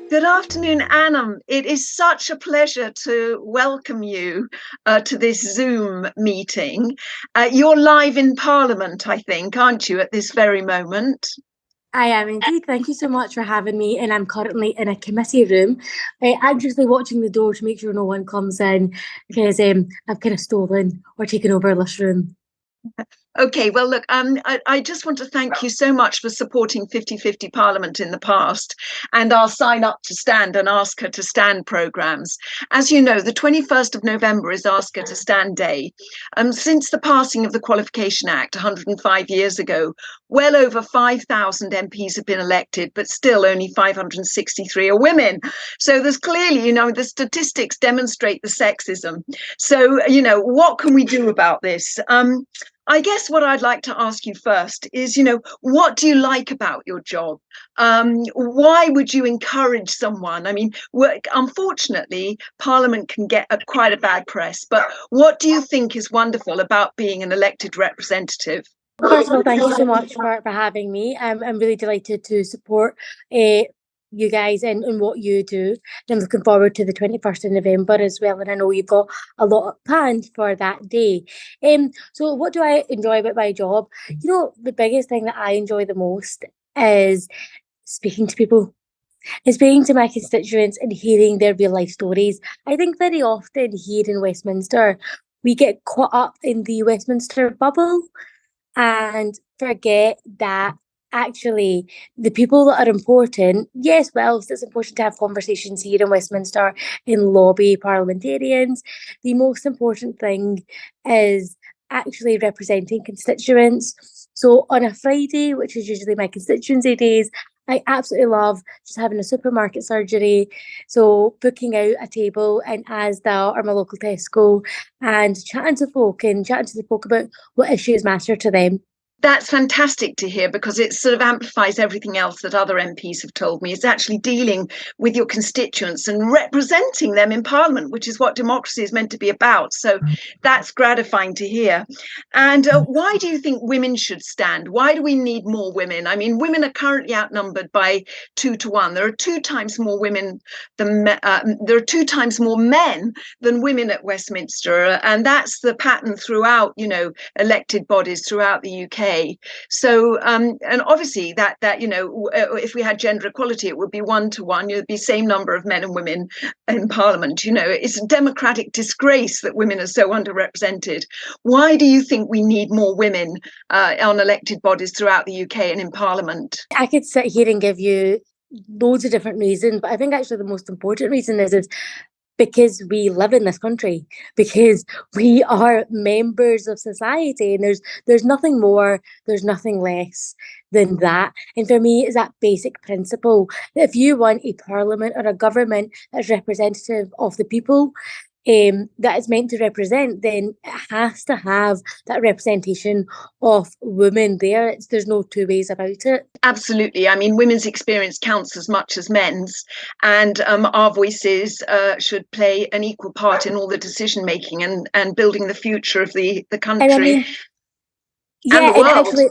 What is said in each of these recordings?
Good afternoon, Anum. It is such a pleasure to welcome you to this Zoom meeting. You're live in Parliament, I think, aren't you, at this very moment? I am indeed. Thank you so much for having me. And I'm currently in a committee room, anxiously watching the door to make sure no one comes in because I've kind of stolen or taken over this room. Okay, well, look, I just want to thank you so much for supporting 50/50 Parliament in the past and our Sign Up to Stand and Ask Her to Stand programmes. As you know, the 21st of November is Ask Her to Stand Day. Since the passing of the Qualification Act 105 years ago, well over 5,000 MPs have been elected, but still only 563 are women. So there's clearly, the statistics demonstrate the sexism. So, what can we do about this? I guess what I'd like to ask you first is, what do you like about your job? Why would you encourage someone? I mean, unfortunately, Parliament can get quite a bad press, but what do you think is wonderful about being an elected representative? First of all, thank you so much for having me. I'm really delighted to support uh, you guys and what you do. And I'm looking forward to the 21st of November as well. And I know you've got a lot planned for that day. So what do I enjoy about my job? The biggest thing that I enjoy the most is speaking to people and speaking to my constituents and hearing their real life stories. I think very often here in Westminster, we get caught up in the Westminster bubble and forget that actually the people that are important, yes, well, it's important to have conversations here in Westminster and lobby parliamentarians. The most important thing is actually representing constituents. So on a Friday, which is usually my constituency days, I absolutely love just having a supermarket surgery. So booking out a table in Asda or my local Tesco and chatting to folk and chatting to the folk about what issues matter to them. That's fantastic to hear because it sort of amplifies everything else that other MPs have told me. It's actually dealing with your constituents and representing them in Parliament, which is what democracy is meant to be about. So that's gratifying to hear. And why do you think women should stand? Why do we need more women? I mean, women are currently outnumbered by 2 to 1. There are two times more women than there are two times more men than women at Westminster, and that's the pattern throughout, elected bodies throughout the UK. So, and obviously that if we had gender equality, it would be 1 to 1. You'd be same number of men and women in Parliament. It's a democratic disgrace that women are so underrepresented. Why do you think we need more women on elected bodies throughout the UK and in Parliament? I could sit here and give you loads of different reasons, but I think actually the most important reason is because we live in this country, because we are members of society, and there's nothing more, there's nothing less than that. And for me, it's that basic principle that if you want a parliament or a government that's representative of the people, that is meant to represent, then it has to have that representation of women there. There's no two ways about it. Absolutely. I mean, women's experience counts as much as men's, and our voices should play an equal part in all the decision making and building the future of the And I country mean, and yeah, the and world. actually,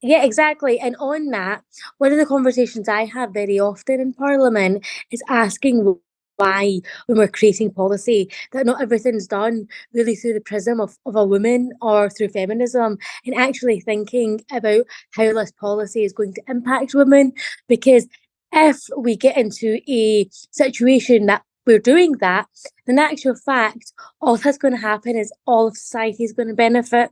yeah, exactly. And on that, one of the conversations I have very often in Parliament is asking why, when we're creating policy, that not everything's done really through the prism of a woman or through feminism, and actually thinking about how this policy is going to impact women. Because if we get into a situation that we're doing that, in actual fact, all that's going to happen is all of society is going to benefit.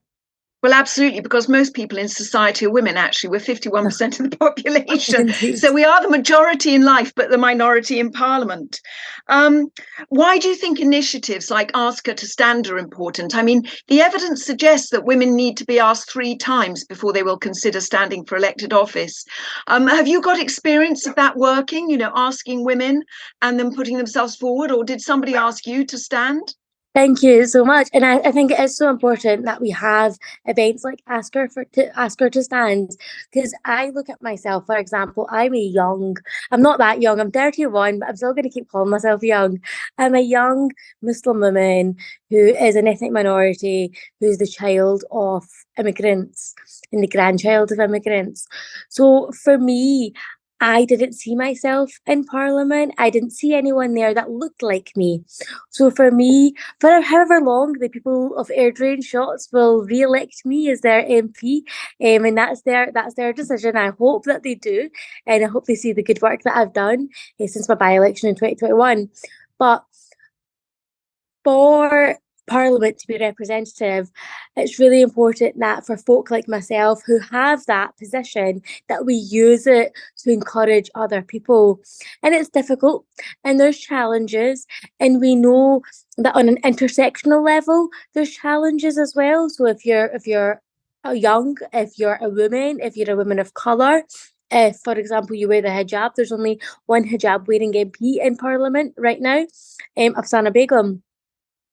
Well, absolutely, because most people in society are women, actually. We're 51% of the population. Indeed. So we are the majority in life, but the minority in Parliament. Um, why do you think initiatives like Ask Her to Stand are important? I mean, the evidence suggests that women need to be asked 3 times before they will consider standing for elected office. Have you got experience of that working, asking women and then putting themselves forward, or did somebody ask you to stand? Thank you so much. And I think it is so important that we have events like Ask Her to Stand. Because I look at myself, for example, I'm not that young, I'm 31, but I'm still going to keep calling myself young. I'm a young Muslim woman who is an ethnic minority, who's the child of immigrants and the grandchild of immigrants. So for me, I didn't see myself in Parliament. I didn't see anyone there that looked like me. So for me, for however long the people of Airdrie and Shotts will re-elect me as their MP, and that's their decision. I hope that they do, and I hope they see the good work that I've done since my by-election in 2021. But for Parliament to be representative, it's really important that for folk like myself who have that position, that we use it to encourage other people. And it's difficult and there's challenges, and we know that on an intersectional level, there's challenges as well. So if you're young, if you're a woman, if you're a woman of colour, if, for example, you wear the hijab, there's only one hijab wearing MP in Parliament right now, Afsana Begum.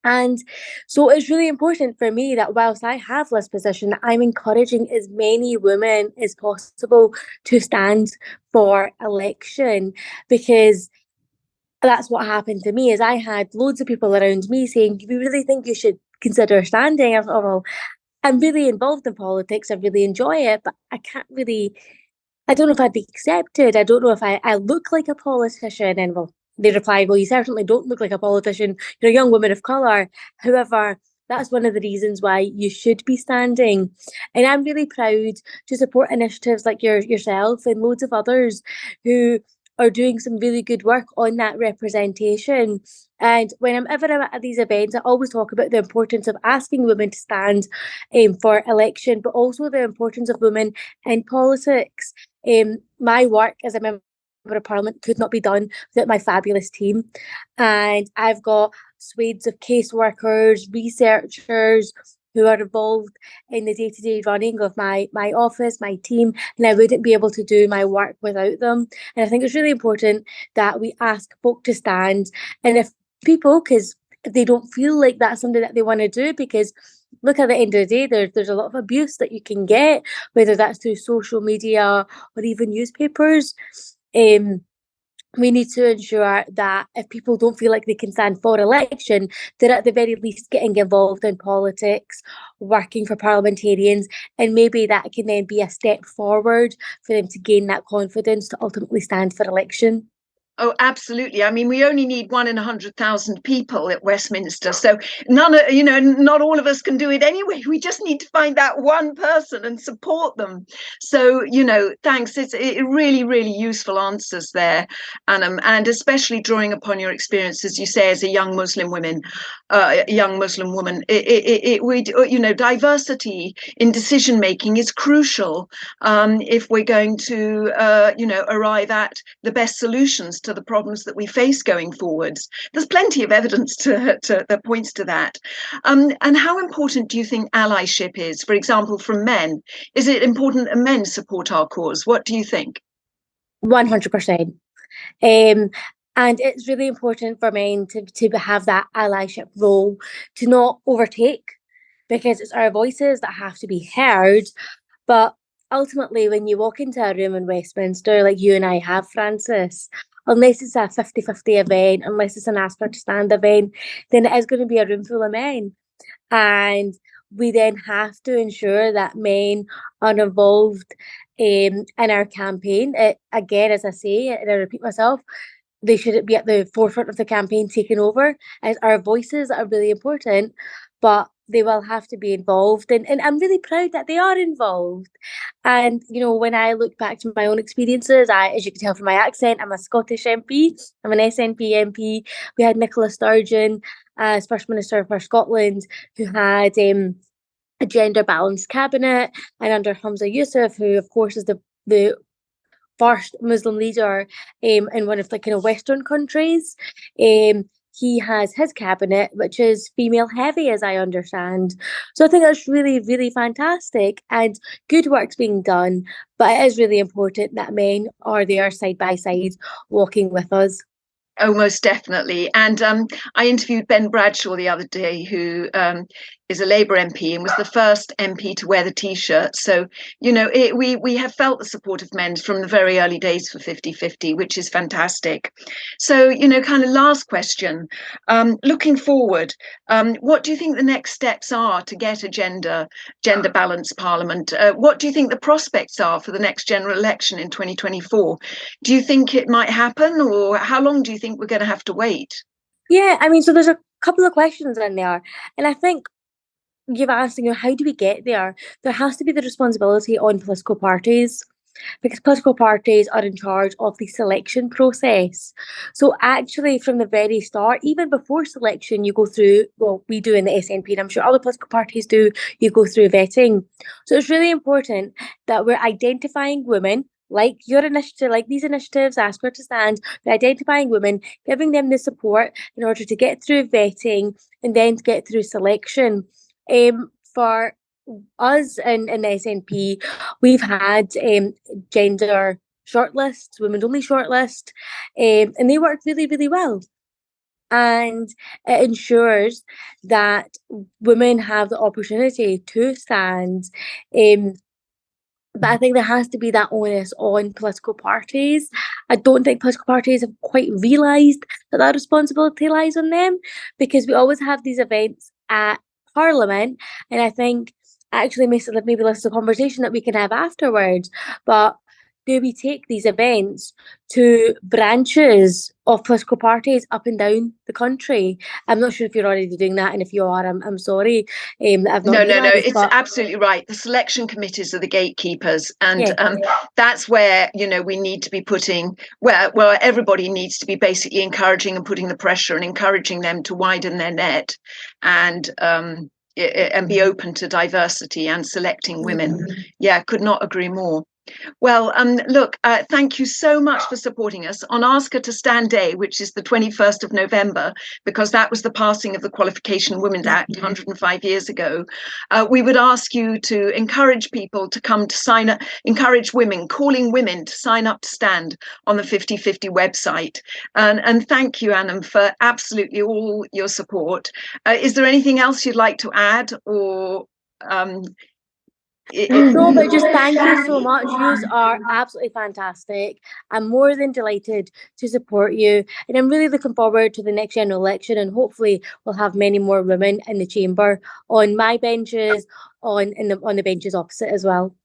And so it's really important for me that whilst I have this position, I'm encouraging as many women as possible to stand for election, because that's what happened to me. Is I had loads of people around me saying, "Do you really think you should consider standing?" I thought, well, I'm really involved in politics. I really enjoy it, but I can't really. I don't know if I'd be accepted. I don't know if I look like a politician. And well, they replied, well, you certainly don't look like a politician. You're a young woman of colour. However, that's one of the reasons why you should be standing. And I'm really proud to support initiatives like yourself and loads of others who are doing some really good work on that representation. And whenever I'm at these events, I always talk about the importance of asking women to stand for election, but also the importance of women in politics. My work as a member of Parliament could not be done without my fabulous team. And I've got swathes of caseworkers, researchers who are involved in the day-to-day running of my office, my team, and I wouldn't be able to do my work without them. And I think it's really important that we ask folk to stand. And if people, because they don't feel like that's something that they want to do, because look, at the end of the day, there's a lot of abuse that you can get, whether that's through social media or even newspapers. We need to ensure that if people don't feel like they can stand for election, they're at the very least getting involved in politics, working for parliamentarians, and maybe that can then be a step forward for them to gain that confidence to ultimately stand for election. Oh, absolutely. I mean, we only need 1 in 100,000 people at Westminster. So not all of us can do it anyway. We just need to find that one person and support them. So, thanks. It's really, really useful answers there, Anum, and especially drawing upon your experience, as you say, as a young Muslim woman. Diversity in decision making is crucial if we're going to, arrive at the best solutions to the problems that we face going forwards. There's plenty of evidence that points to that. And how important do you think allyship is, for example, from men? Is it important that men support our cause? What do you think? 100%. And it's really important for men to have that allyship role, to not overtake, because it's our voices that have to be heard. But ultimately, when you walk into a room in Westminster, like you and I have, Francis, unless it's a 50-50 event, unless it's an Ask Her to Stand event, then it is going to be a room full of men. And we then have to ensure that men are involved in our campaign. Again, as I say, and I repeat myself, they should be at the forefront of the campaign, taking over, as our voices are really important, but they will have to be involved. And I'm really proud that they are involved. And, when I look back to my own experiences, as you can tell from my accent, I'm a Scottish MP, I'm an SNP MP. We had Nicola Sturgeon as First Minister for Scotland, who had a gender balanced cabinet, and under Hamza Yusuf, who of course is the first Muslim leader in one of the kind of Western countries. He has his cabinet, which is female heavy, as I understand. So I think that's really, really fantastic, and good work's being done. But it is really important that men are there side by side, walking with us. Oh, most definitely. And I interviewed Ben Bradshaw the other day, who is a Labour MP and was the first MP to wear the T-shirt. So, we have felt the support of men from the very early days for 50-50, which is fantastic. So, kind of last question, looking forward, what do you think the next steps are to get a gender balanced parliament? What do you think the prospects are for the next general election in 2024? Do you think it might happen, or how long do you think we're going to have to wait? Yeah, I mean, so there's a couple of questions in there. And I think you've asked, how do we get there? There has to be the responsibility on political parties, because political parties are in charge of the selection process. So actually, from the very start, even before selection, you go through, well, we do in the SNP, and I'm sure other political parties do, you go through vetting. So it's really important that we're identifying women, like your initiative, like these initiatives, Ask Her to Stand, by identifying women, giving them the support in order to get through vetting and then to get through selection. For us in the SNP, we've had gender shortlists, women's only shortlist, and they work really, really well. And it ensures that women have the opportunity to stand. But I think there has to be that onus on political parties. I don't think political parties have quite realised that responsibility lies on them, because we always have these events at Parliament, and I think actually maybe this is a conversation that we can have afterwards, but do we take these events to branches of political parties up and down the country? I'm not sure if you're already doing that, and if you are, I'm sorry that I've not No, realised, it's absolutely right. The selection committees are the gatekeepers, and yeah. that's where we need to be putting where everybody needs to be basically encouraging and putting the pressure and encouraging them to widen their net and be open to diversity and selecting women. Yeah, could not agree more. Well, look, thank you so much for supporting us on Ask Her to Stand Day, which is the 21st of November, because that was the passing of the Qualification Women's Act 105 years ago. We would ask you to encourage people to come to sign up, encourage women, calling women to sign up to stand on the 50-50 website. And thank you, Anum, for absolutely all your support. Is there anything else you'd like to add, or... No, but just thank you so much. You are absolutely fantastic. I'm more than delighted to support you, and I'm really looking forward to the next general election, and hopefully we'll have many more women in the chamber, on my benches, on the benches opposite as well.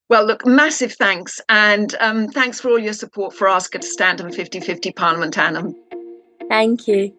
Well, look, massive thanks, and thanks for all your support for Ask Her to Stand on 50-50 Parliament, Anum. Thank you.